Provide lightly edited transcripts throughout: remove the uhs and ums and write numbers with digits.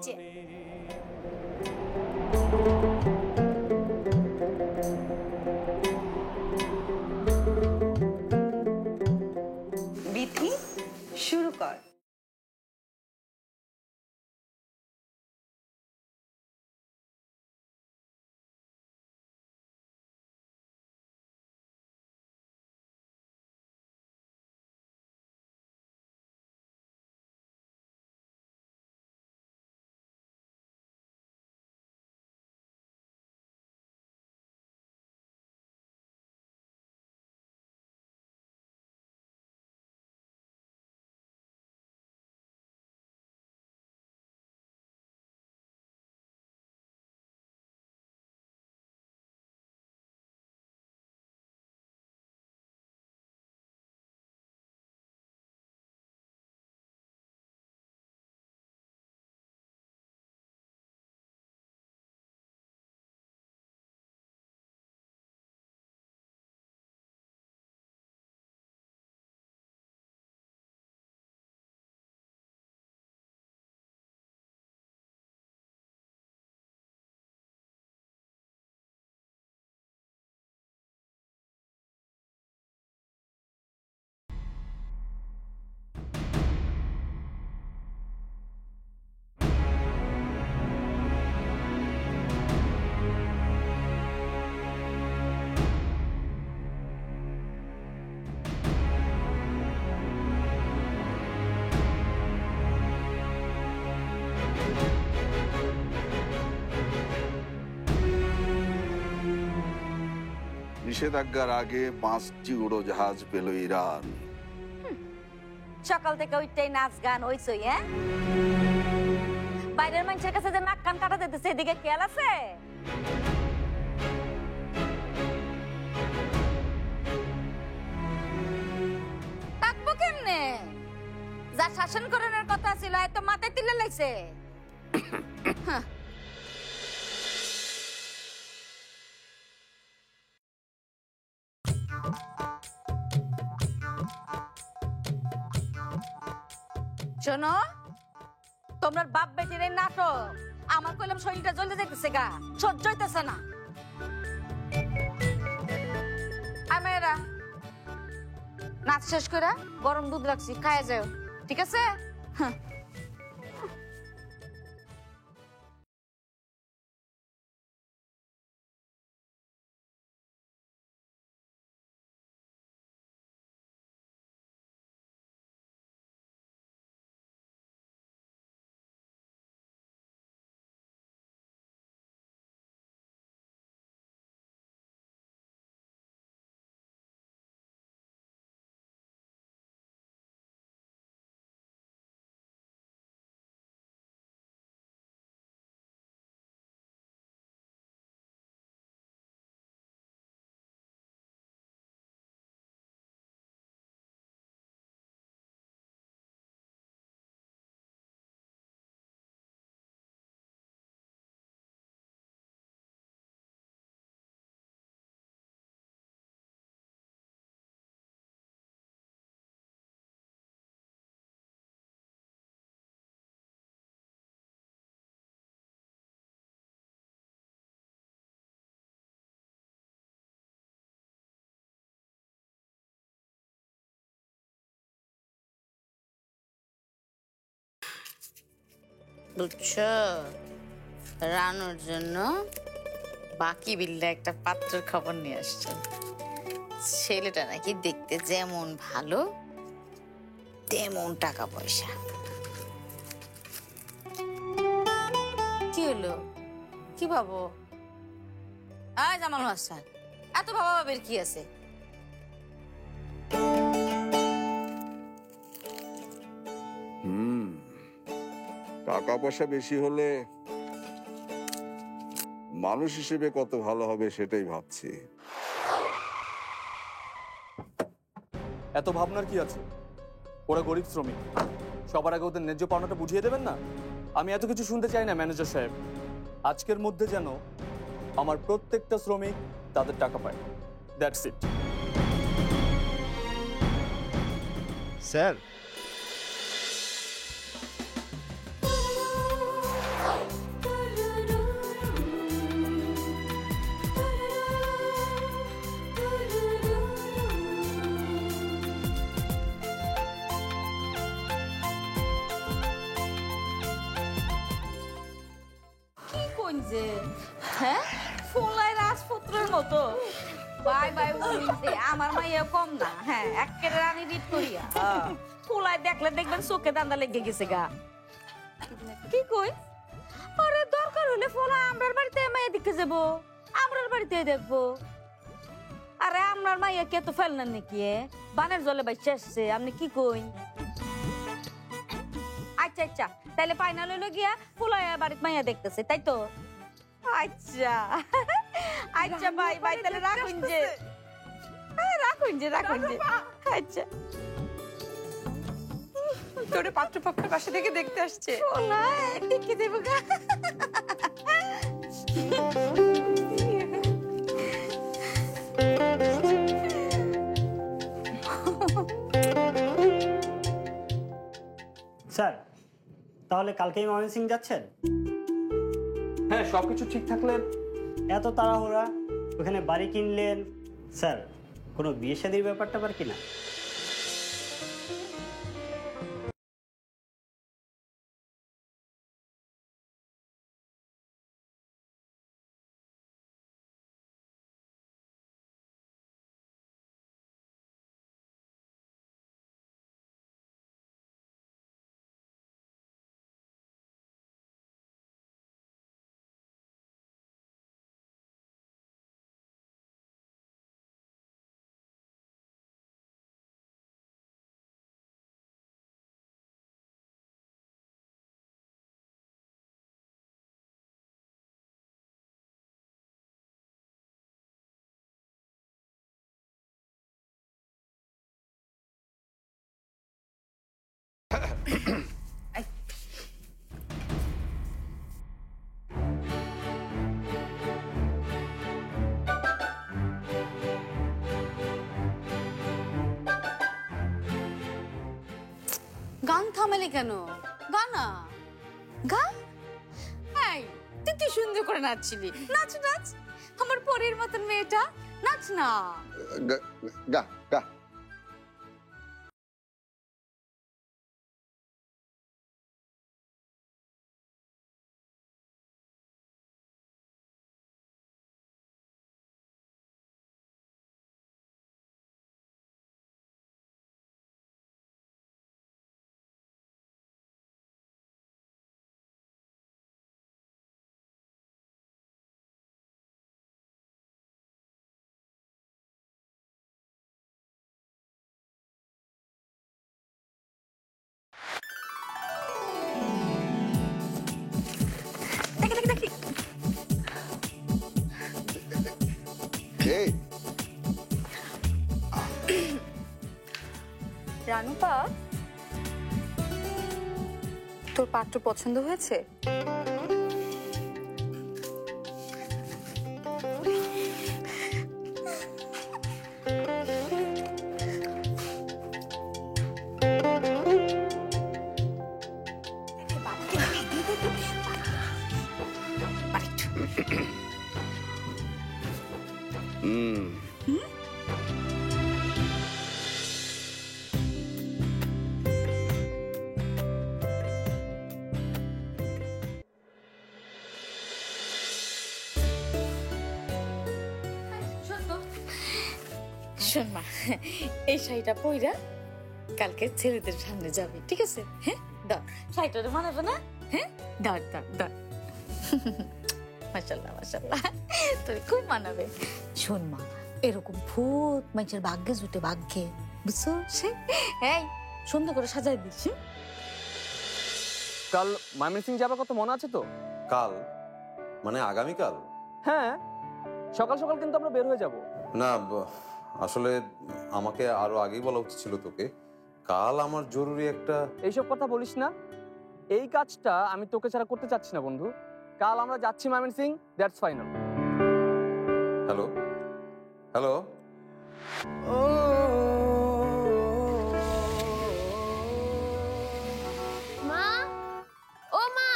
নিচে। বিথি, শুরু কর। নিষেধাজ্ঞার আগে 5টি উড়োজাহাজ পেল ইরান। সকাল থেকে ওইটাই নাচ গান হইছই। বাইরের মানুষের কাছে যে নাক কান কাটা দিতেছে, এদিকে খেয়াল আছে? থাকবো কেমনে? যা শাসন করানোর কথা ছিল এত মাথায় তুলে লাইছে। শোনো, তোমরা বাপ বেটির এই নাটক আমার কইলাম শরীরটা জ্বলে যাইতেছে, গা সহ্য হইতেছে না। মেয়েরা নাচ শেষ করে গরম দুধ রাখছি, খাইয়া যাও, ঠিক আছে? বুঝছো, রানুর জন্য বাকি বিল্লা একটা পাত্রের খবর নিয়ে আসছে। ছেলেটা নাকি দেখতে যেমন ভালো তেমন টাকা পয়সা। কি হলো, কি ভাবো? জামাল হাসান, এত ভাবা ভাবের কি আছে? টাকা পয়সা বেশি হলে মানুষ হিসেবে কত ভালো হবে সেটাই ভাবছি। এত ভাবনার কি আছে? ওরা গরিব শ্রমিক, সবার আগে ওদের ন্যায্য পাওনাটা বুঝিয়ে দেবেন না? আমি এত কিছু শুনতে চাই না ম্যানেজার সাহেব। আজকের মধ্যে যেন আমার প্রত্যেকটা শ্রমিক তাদের টাকা পায়, দ্যাটস ইট। স্যার, কোন যে হ্যাঁ ফুলাই রাজপুত্রের মতো বাই বাই বলিছে আমার মাইয়া কম না হ্যাঁ একেবারে রানী ভিক্টোরিয়া ফুলাই দেখলে দেখবেন চোখে দান্দা লেগে গেছে গা কি কই আরে দরকার হলে ফুলা আমরার বাড়িতে মাইয়া দেখতে যাবো আমরার বাড়িতে দেখবো আরে আপনার মাইয়া কে তো ফেললেন নাকি বানের জলে বাইচে আসছে আপনি কি কই আচ্ছা আচ্ছা তাইলে ফাইনাল হইলো গিয়া ফুলাইয়া বাড়িতে মাইয়া দেখতেছে তাই তো আচ্ছা আচ্ছা ভাই ভাই তাহলে রাখুন যে রাখুন যে আচ্ছা তোরে পাত্রপক্ষের বাসা থেকে দেখতে আসছে ফুলাই দেখে দেবো গা স্যার তাহলে কালকেই ময়মনসিংহ যাচ্ছেন? হ্যাঁ সবকিছু ঠিক থাকলে এত তাড়াহুড়া, ওখানে বাড়ি কিনলেন। স্যার কোনো বিয়ে শাদীর ব্যাপারটা আবার কিনা? গান থামালি কেন? গানা গা। এই তুই কি সুন্দর করে নাচছিলি, নাচ নাচ আমার পরীর মতন মেয়েটা, নাচ না। গা গা এই রানুপা, তোর পাত্র পছন্দ হয়েছে? শোন মা, এই শাড়িটা পইরা কালকে ছেলেদের সামনে যাবি, ঠিক আছে? হ্যাঁ দাও, শাড়িটা মানাবে না? হ্যাঁ দাও দাও দাও। মাশাআল্লাহ মাশাআল্লাহ, তোর খুব মানাবে। শোন মা, এরকম ভূত মানুষের ভাগ্যে জুটে, ভাগ্যে, বুঝছো? এই সুন্দর করে সাজাই দিস। কাল ময়মনসিংহ যাবার কথা মনে আছে তো? কাল মানে আগামীকাল? হ্যাঁ সকাল সকাল কিন্তু আমরা বের হয়ে যাব। না আসলে আমাকে আরো আগেই বলা উচিত ছিল তোকে। কাল আমার জরুরি একটা। এইসব কথা বলিস না, এই কাজটা আমি তোকে ছাড়া করতে চাচ্ছি না বন্ধু। কাল আমরা যাচ্ছি Mymensingh, that's final. Hello hello, মা, ও মা,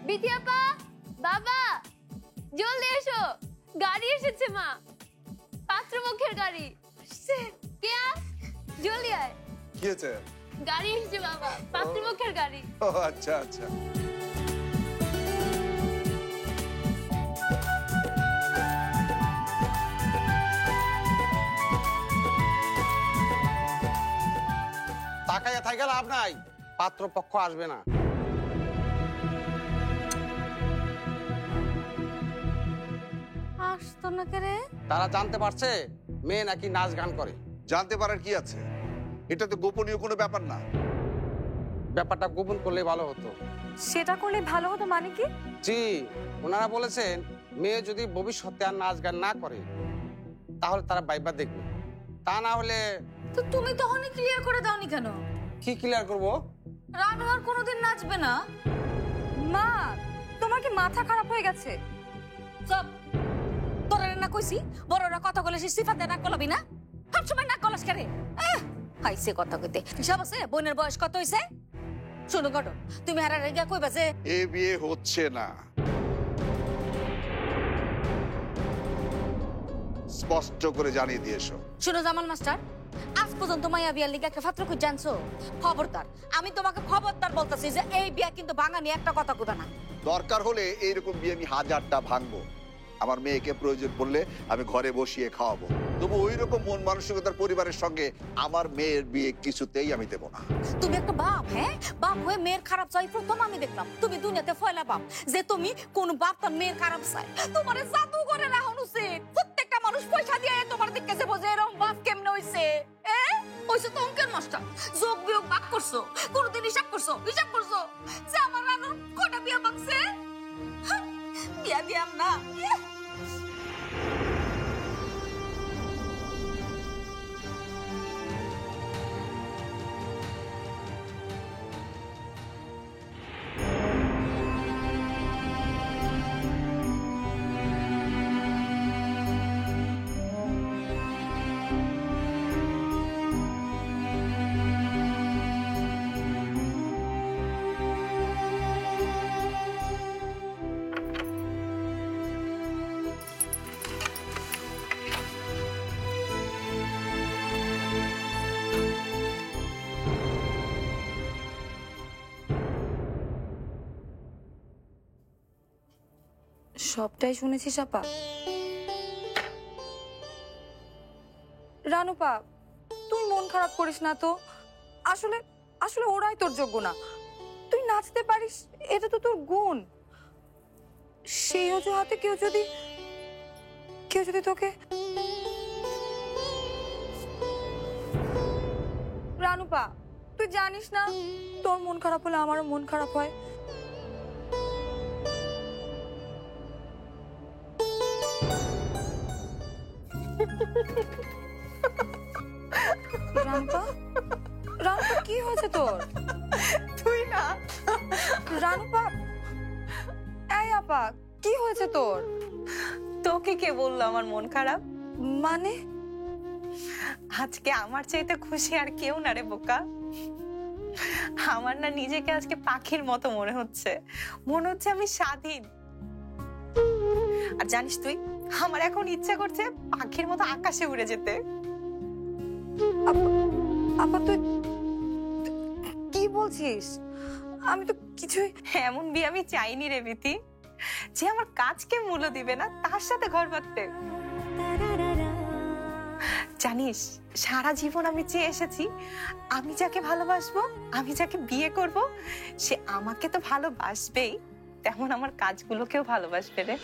বিথি আপা, বাবা, জলদি এসো, গাড়ি এসেছে মা, পাত্রপক্ষের গাড়ি। কে? জলদি আয়, কি হয়েছে? গাড়ি এসেছে বাবা, পাত্রপক্ষের গাড়ি। ও আচ্ছা আচ্ছা। থাইকা লাভ নাই, পাত্রপক্ষ আসবে না। আসতো না কে রে? তারা জানতে পারছে মেয়ে নাকি নাচ গান করে। জানতে পারার কি আছে? এটা তো গোপনীয় কোনো ব্যাপার না। ব্যাপারটা গোপন করলে ভালো হতো। সেটা করলে ভালো হতো মানে কি? জি, ওনারা বলেছেন মেয়ে যদি ভবিষ্যতে আর নাচ গান না করে তাহলে তারা বাইবা দেখবে, তা না হলে। তো তুমি তখনই ক্লিয়ার করে দাওনি কেন? কি ক্লিয়ার করবো? রানু আর কোনোদিন নাচবে না। মা, তোমার কি মাথা খারাপ হয়ে গেছে? সব তোরা না কইছি বড়রা কথা বলে সে সিফাত না কলবি না, সব সময় না কলস করে। হাইছে কথা কইতে হিসাব আছে? বোনের বয়স কত হইছে? শুনো গড, তুমি হারা রেগা কইবা যে এ বিয়ে হচ্ছে না, স্পষ্ট করে জানিয়ে দিয়েছো। শুনো জামাল মাস্টার, আজ পর্যন্ত মাইয়া বিয়ার লিগে একটা ফাত্র কই জানছো? খবরদার, আমি তোমাকে খবরদার বলতেছি যে এই বিয়া কিন্তু ভাঙা নিয়ে একটা কথা কইবা না। দরকার হলে এইরকম বিয়ে আমি 1000টা ভাঙবো। আমার মেয়েকে প্রয়োজন পড়লে আমি ঘরে বসিয়ে খাওয়াবো, তবু ওই রকম মন মানসিকতার পরিবারের সঙ্গে আমার মেয়ের বিয়ে কিছুতেই আমি দেবো না। তুমি একটা বাপ, হ্যাঁ? বাপ হয়ে মেয়ের খারাপ চাই প্রথম আমি দেখলাম। তুমি দুনিয়াতে ফয়লা বাপ যে তুমি কোন বাপ তার মেয়ের খারাপ চাই। তোমার জাদু করে রাখুন উচিত। প্রত্যেকটা মানুষ পয়সা দিয়ে তোমার দেখতেছে বোঝে এরকম বাপ কেমনে হইছে। হইছে তো অঙ্কের মাস্টার, যোগ বিয়োগ ভাগ করছো, কোনদিন হিসাব করছো যে আমার রানুর কটা বিয়া ভাঙছে? বিয়া দিয়াম না। সবটাই শুনেছিস আপা? রানুপা, তুই মন খারাপ করিস না তো। আসলে আসলে ওরাই তোর যোগ্য না। তুই নাচতে পারিস, এটা তো তোর গুণ। সেই অজুহাতে কেউ যদি তোকে। রানুপা, তুই জানিস না তোর মন খারাপ হলে আমারও মন খারাপ হয়। রানুপা, রানুপা কি হয়েছে তোর? তুই না। রানুপা, এই আপা, কি হয়েছে তোর? তোকে কে বললো আমার মন খারাপ? মানে আজকে আমার চাইতে খুশি আর কেউ না রে বোকা। আমার না নিজেকে আজকে পাখির মতো মনে হচ্ছে আমি স্বাধীন। আর জানিস তুই, আমার এখন ইচ্ছা করছে পাখির মতো আকাশে উড়ে যেতে। আপা, তুই কি বলছিস? আমি তো কিছুই। এমন বিয়ে আমি চাইনি রে বিথি, যে আমার কাজকে মূল্য দিবে না তার সাথে ঘর বাঁধতে। জানিস, সারা জীবন আমি চেয়ে এসেছি আমি যাকে ভালোবাসবো, আমি যাকে বিয়ে করব, সে আমাকে তো ভালোবাসবেই, তেমন আমার কাজগুলোকেও ভালোবাসবে রে।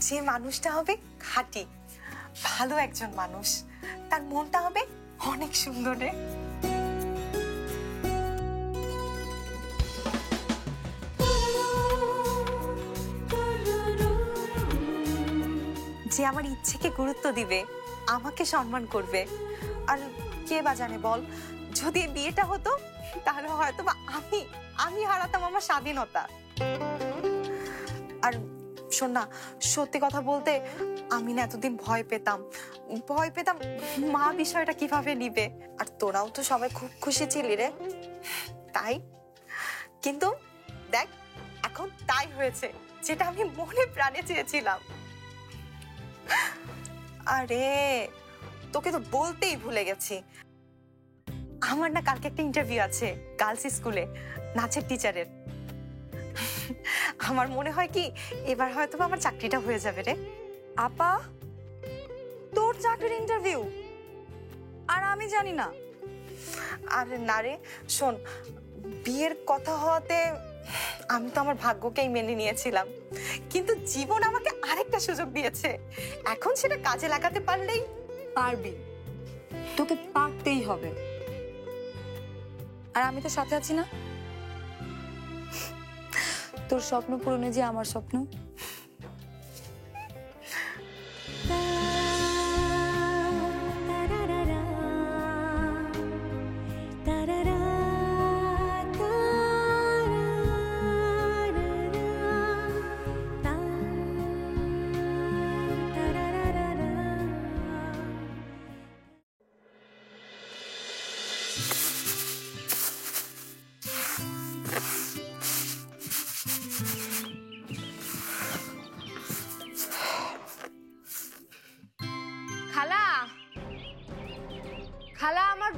যে মানুষটা হবে খাঁটি, ভালো একজন মানুষ, তার মনটা হবে অনেক সুন্দর রে। যে আমার ইচ্ছেকে গুরুত্ব দিবে, আমাকে সম্মান করবে। আর কে বা জানে বল, যদি এই বিয়েটা হতো তাহলে হয়তো বা আমি হারাতাম আমার স্বাধীনতা। আর শোন না, সত্যি কথা বলতে আমি না এতদিন ভয় পেতাম মা বিষয়টা কিভাবে নিবে। আর তোরাও তো সবাই খুব খুশি ছিলি রে, তাই। কিন্তু দেখ, এখন তাই হয়েছে যেটা আমি মনে প্রাণে চেয়েছিলাম। আরে তোকে তো বলতেই ভুলে গেছি, আমার না কালকে একটা ইন্টারভিউ আছে গার্লস স্কুলে, নাচের টিচারের। আমার মনে হয় কি এবার হয়তো আমার চাকরিটা হয়ে যাবে রে। আপা, তোর চাকরির ইন্টারভিউ আর আমি জানি না? আরে না রে, শোন, বিয়ের কথা হওয়াতে আমি তো আমার ভাগ্যকেই মেনে নিয়েছিলাম, কিন্তু জীবন আমাকে আরেকটা সুযোগ দিয়েছে। এখন সেটা কাজে লাগাতে পারলেই। পারবি, তোকে পারতেই হবে। আর আমি তো সাথে আছি না? তোর স্বপ্ন পূরণে যে আমার স্বপ্ন। খালা, খালা আমার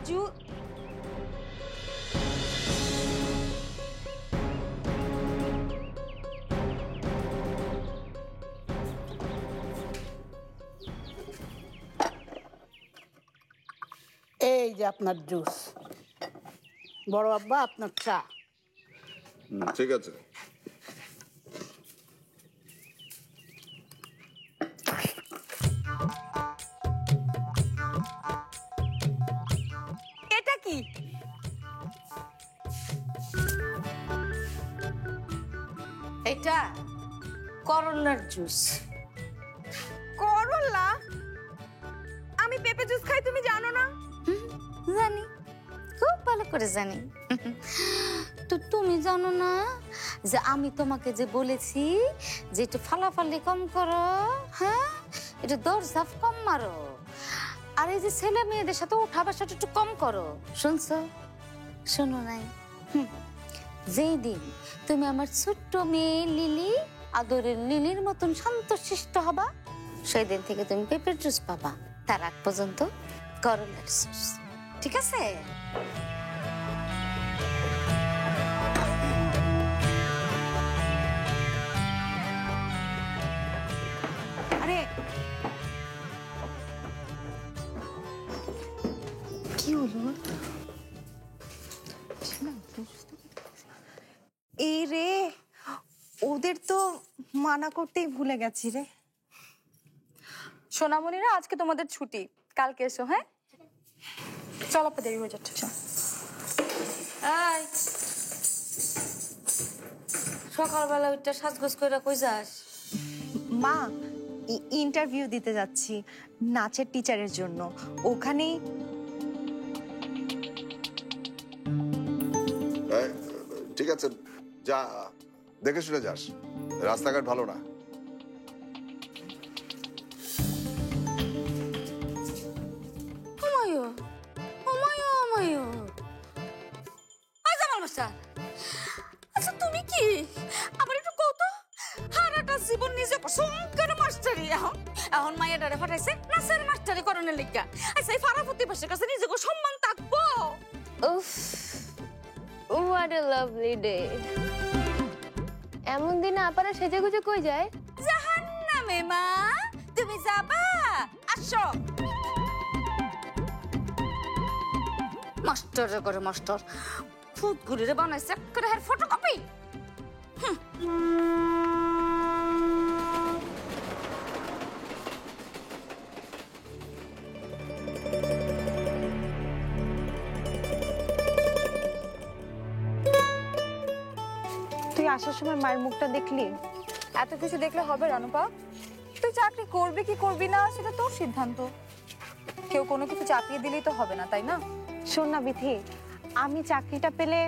এই যে আপনার জুস, বড় আব্বা আপনার চা। ঠিক আছে। এটা কি? এটা করলার জুস। করলা? আমি পেঁপে জুস খাই, তুমি জানো না? জানি, খুব ভালো করে জানি। তো তুমি জানো না যে আমি তোমাকে যে বলেছি যে একটু ফালাফালি কম করো, হ্যাঁ, একটু দৌড়ঝাঁপ কম মারো, আর এই যে ছেলে মেয়েদের সাথে উঠা বসাটা একটু কম করো। শুনছো? শোনো নাই? যেই দিন তুমি আমার ছোট্ট মেয়ে লিলি, আদরের লিলির মতন শান্তশিষ্ট হবা, সেই দিন থেকে তুমি পেঁপের জুস পাবা। তার আগ পর্যন্ত করলার জুস, ঠিক আছে? আরে কি হলো? এই রে, ওদের তো মানা করতেই ভুলে গেছি রে। সোনামণিরা, আজকে তোমাদের ছুটি, কালকে এসো। হ্যাঁ, চল, আপা দেরি হয়ে যাচ্ছে। চল। এই, সকালবেলা ওইটা সাজগোজ করে কই যাস? মা, ইন্টারভিউ দিতে যাচ্ছি নাচের টিচারের জন্য। ওখানেই ঠিক আছে, যা, দেখে শুনে যাস, রাস্তাঘাট ভালো না। জামাল মাস্টার, আচ্ছা তুমি কি আমার একটু কত হারাটা জীবন নিজে সংকের মাস্টারি, এখন মায়ের ডারে ফাটাইছে নাচের মাস্টারি করণের লিগা। আচ্ছা, এই ফারা প্রতিবেশের কাছে নিজেকে সম্মান থাকবো? উফ, what a lovely day. এমন দিনে আপারা সেজে গুজে কই যায়? জাহান্নামে মা, তুমি যাবা? আসো। মাস্টার করে মাস্টার, ফুট ঘুরিরে বানাইছে করে হের ফটোকপি। তুই আসার সময় মায়ের মুখটা দেখলি? এত কিছু দেখলে হবে রানুপা? তুই চাকরি করবি কি করবি না সেটা তোর সিদ্ধান্ত। কেউ কোনো কিছু চাপিয়ে দিলেই তো হবে না, তাই না? শোন না বিথি, আমি চাকরিটা পেলে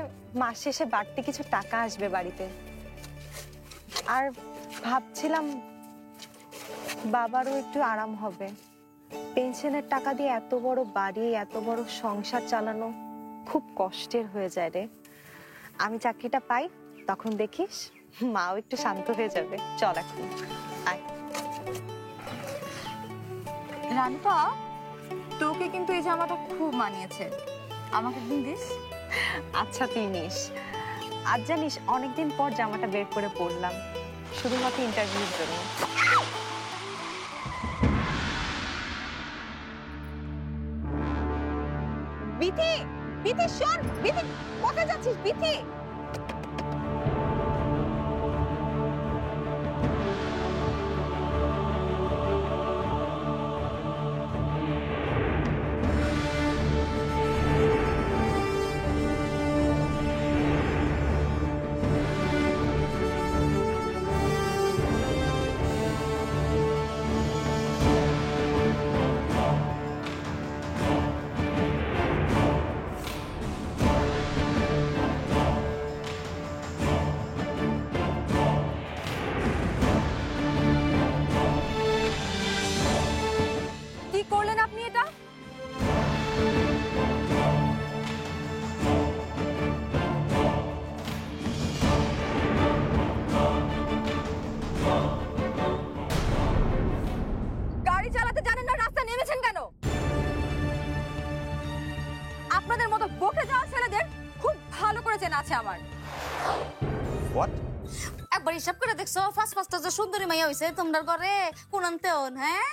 মাস শেষে বাড়তি কিছু টাকা আসবে বাড়িতে। আর ভাবছিলাম বাবারও একটু আরাম হবে। পেনশনের টাকা দিয়ে এত বড় বাড়ি, এত বড় সংসার চালানো খুব কষ্টের হয়ে যায় রে। আমি চাকরিটা পাই, তখন দেখিস মাও একটু শান্ত হয়ে যাবে। চল এখন আয়। রানুপা, তোকে কিন্তু এই জামাটা খুব মানিয়েছে, আমাকে একদিন দিস। আচ্ছা তুই নিস। আজ জানিস অনেকদিন পর জামাটা বের করে পরলাম, শুধুমাত্র ইন্টারভিউর জন্য। বিথি, বিথি শোন, বিথি কোথায় যাচ্ছিস বিথি? কি করলেন আপনি এটা? গাড়ি চালাতে জানেন না, রাস্তায় নেমেছেন কেন? আপনাদের মতো বকে যাওয়া ছেলেদের খুব ভালো করে চেনা আছে আমার। হোয়াট? একবার হিসাব করে দেখছো, ফার্স্ট ফার্স্ট যে সুন্দরী মাইয়া হইছে তোমরা ঘরে কোনান্তেন, হ্যাঁ?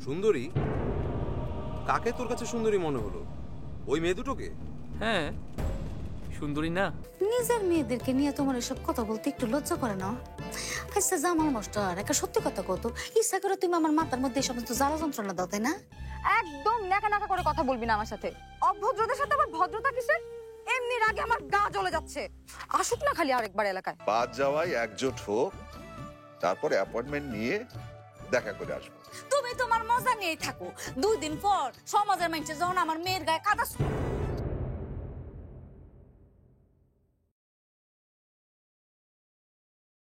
সুন্দরী? কাকে তোর কাছে সুন্দরী মনে হলো? ওই মেয়ে দুটোকে? হ্যাঁ, সুন্দরী না? নিজের মেয়েদেরকে নিয়ে তোমার এসব কথা বলতে একটু লজ্জা করে না? আচ্ছা জামাল মাস্টার, একটা সত্যি কথা কত, ইচ্ছা করে তুমি আমার মাথার মধ্যে এই সমস্ত জ্বালা যন্ত্রণা দাও, তাই না? একদম নাকা নাকা করে কথা বলবি না আমার সাথে। অভদ্রদের সাথে আবার ভদ্রতা কিসের? এমনির আগে আমার গা জ্বলে যাচ্ছে। আসুক না খালি আরেকবার এলাকায়। বাদ যাওয়াই একজোট হোক, তারপরে অ্যাপয়েন্টমেন্ট নিয়ে দেখা করে আসবো। তুমি তোমার মজা নিয়েই থাকো, 2 দিন পর সমাজের মানুষ যখন আমার মেয়ের গায়ে কাদা